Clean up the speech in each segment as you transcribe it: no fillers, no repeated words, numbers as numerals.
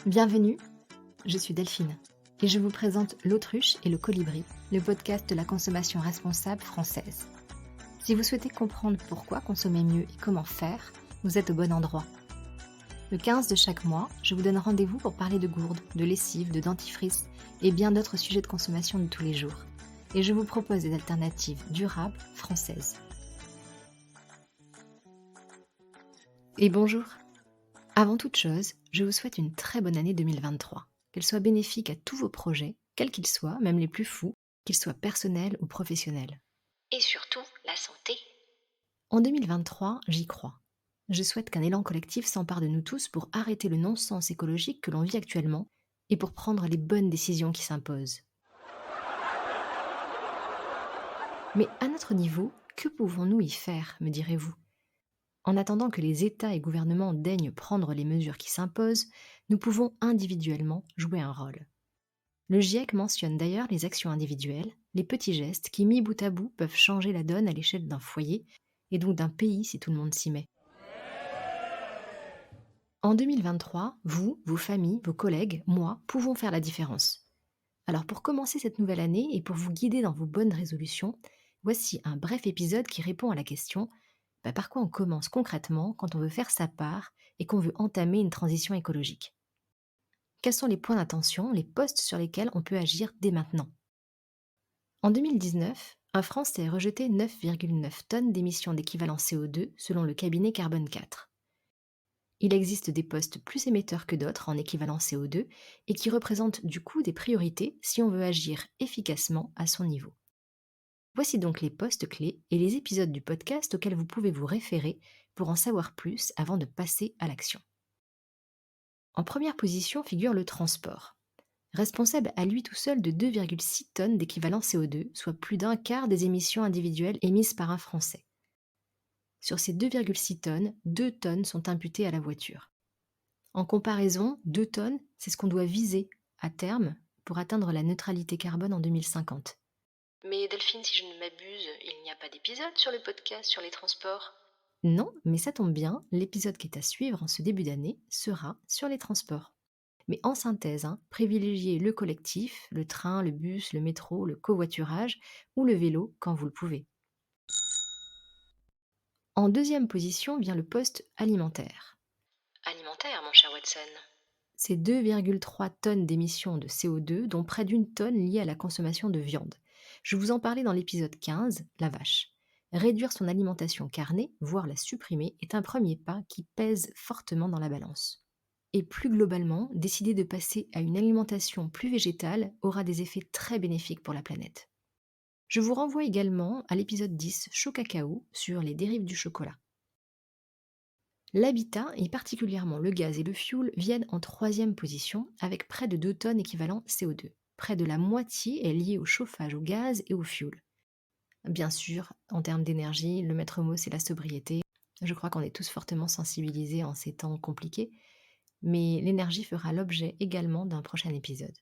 Bienvenue, je suis Delphine et je vous présente L'Autruche et le Colibri, le podcast de la consommation responsable française. Si vous souhaitez comprendre pourquoi consommer mieux et comment faire, vous êtes au bon endroit. Le 15 de chaque mois, je vous donne rendez-vous pour parler de gourdes, de lessive, de dentifrice et bien d'autres sujets de consommation de tous les jours. Et je vous propose des alternatives durables françaises. Et bonjour. Avant toute chose, je vous souhaite une très bonne année 2023. Qu'elle soit bénéfique à tous vos projets, quels qu'ils soient, même les plus fous, qu'ils soient personnels ou professionnels. Et surtout, la santé. En 2023, j'y crois. Je souhaite qu'un élan collectif s'empare de nous tous pour arrêter le non-sens écologique que l'on vit actuellement et pour prendre les bonnes décisions qui s'imposent. Mais à notre niveau, que pouvons-nous y faire, me direz-vous ? En attendant que les États et gouvernements daignent prendre les mesures qui s'imposent, nous pouvons individuellement jouer un rôle. Le GIEC mentionne d'ailleurs les actions individuelles, les petits gestes qui, mis bout à bout, peuvent changer la donne à l'échelle d'un foyer et donc d'un pays si tout le monde s'y met. En 2023, vous, vos familles, vos collègues, moi, pouvons faire la différence. Alors pour commencer cette nouvelle année et pour vous guider dans vos bonnes résolutions, voici un bref épisode qui répond à la question par quoi on commence concrètement quand on veut faire sa part et qu'on veut entamer une transition écologique. Quels sont les points d'attention, les postes sur lesquels on peut agir dès maintenant ? En 2019, un Français rejetait 9,9 tonnes d'émissions d'équivalent CO2 selon le cabinet Carbone 4. Il existe des postes plus émetteurs que d'autres en équivalent CO2 et qui représentent du coup des priorités si on veut agir efficacement à son niveau. Voici donc les postes clés et les épisodes du podcast auxquels vous pouvez vous référer pour en savoir plus avant de passer à l'action. En première position figure le transport, responsable à lui tout seul de 2,6 tonnes d'équivalent CO2, soit plus d'un quart des émissions individuelles émises par un Français. Sur ces 2,6 tonnes, 2 tonnes sont imputées à la voiture. En comparaison, 2 tonnes, c'est ce qu'on doit viser à terme pour atteindre la neutralité carbone en 2050. Mais Delphine, si je ne m'abuse, il n'y a pas d'épisode sur le podcast sur les transports. Non, mais ça tombe bien, l'épisode qui est à suivre en ce début d'année sera sur les transports. Mais en synthèse, privilégiez le collectif, le train, le bus, le métro, le covoiturage ou le vélo quand vous le pouvez. En deuxième position vient le poste alimentaire. Alimentaire, mon cher Watson. C'est 2,3 tonnes d'émissions de CO2, dont près d'une tonne liée à la consommation de viande. Je vous en parlais dans l'épisode 15, la vache. Réduire son alimentation carnée, voire la supprimer, est un premier pas qui pèse fortement dans la balance. Et plus globalement, décider de passer à une alimentation plus végétale aura des effets très bénéfiques pour la planète. Je vous renvoie également à l'épisode 10, Chaud cacao, sur les dérives du chocolat. L'habitat, et particulièrement le gaz et le fioul, viennent en troisième position, avec près de 2 tonnes équivalent CO2. Près de la moitié est liée au chauffage au gaz et au fioul. Bien sûr, en termes d'énergie, le maître mot, c'est la sobriété. Je crois qu'on est tous fortement sensibilisés en ces temps compliqués, mais l'énergie fera l'objet également d'un prochain épisode.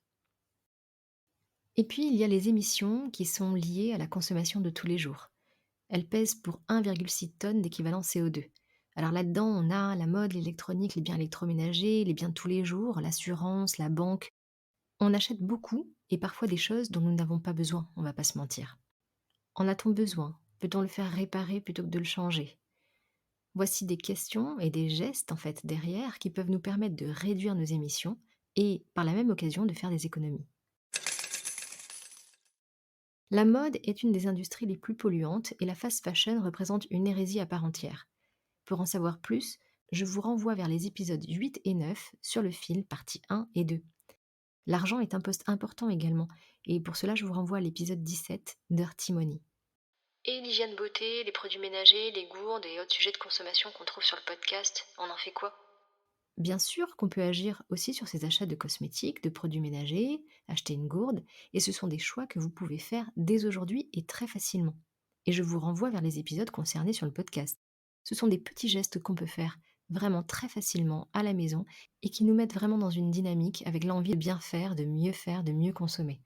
Et puis, il y a les émissions qui sont liées à la consommation de tous les jours. Elles pèsent pour 1,6 tonnes d'équivalent CO2. Alors là-dedans, on a la mode, l'électronique, les biens électroménagers, les biens de tous les jours, l'assurance, la banque. On achète beaucoup et parfois des choses dont nous n'avons pas besoin, on va pas se mentir. En a-t-on besoin ? Peut-on le faire réparer plutôt que de le changer ? Voici des questions et des gestes en fait derrière qui peuvent nous permettre de réduire nos émissions et par la même occasion de faire des économies. La mode est une des industries les plus polluantes et la fast fashion représente une hérésie à part entière. Pour en savoir plus, je vous renvoie vers les épisodes 8 et 9 sur le fil, partie 1 et 2. L'argent est un poste important également, et pour cela je vous renvoie à l'épisode 17, Dirty Money. Et l'hygiène beauté, les produits ménagers, les gourdes et autres sujets de consommation qu'on trouve sur le podcast, on en fait quoi ? Bien sûr qu'on peut agir aussi sur ces achats de cosmétiques, de produits ménagers, acheter une gourde, et ce sont des choix que vous pouvez faire dès aujourd'hui et très facilement. Et je vous renvoie vers les épisodes concernés sur le podcast. Ce sont des petits gestes qu'on peut faire vraiment très facilement à la maison et qui nous mettent vraiment dans une dynamique avec l'envie de bien faire, de mieux consommer.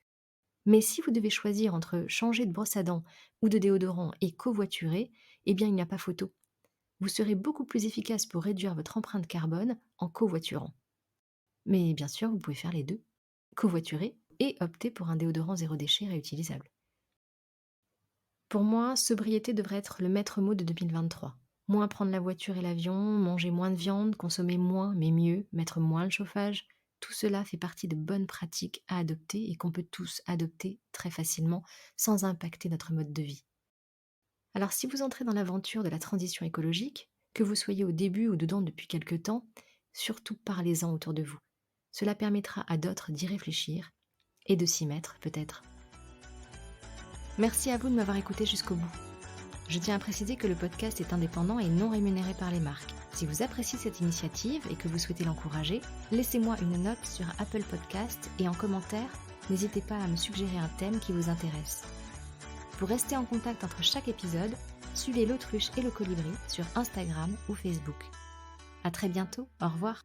Mais si vous devez choisir entre changer de brosse à dents ou de déodorant et covoiturer, eh bien il n'y a pas photo. Vous serez beaucoup plus efficace pour réduire votre empreinte carbone en covoiturant. Mais bien sûr, vous pouvez faire les deux, covoiturer et opter pour un déodorant zéro déchet réutilisable. Pour moi, sobriété devrait être le maître mot de 2023. Moins prendre la voiture et l'avion, manger moins de viande, consommer moins mais mieux, mettre moins le chauffage, tout cela fait partie de bonnes pratiques à adopter et qu'on peut tous adopter très facilement sans impacter notre mode de vie. Alors si vous entrez dans l'aventure de la transition écologique, que vous soyez au début ou dedans depuis quelque temps, surtout parlez-en autour de vous. Cela permettra à d'autres d'y réfléchir et de s'y mettre peut-être. Merci à vous de m'avoir écouté jusqu'au bout. Je tiens à préciser que le podcast est indépendant et non rémunéré par les marques. Si vous appréciez cette initiative et que vous souhaitez l'encourager, laissez-moi une note sur Apple Podcast et en commentaire, n'hésitez pas à me suggérer un thème qui vous intéresse. Pour rester en contact entre chaque épisode, suivez l'Autruche et le Colibri sur Instagram ou Facebook. À très bientôt, au revoir.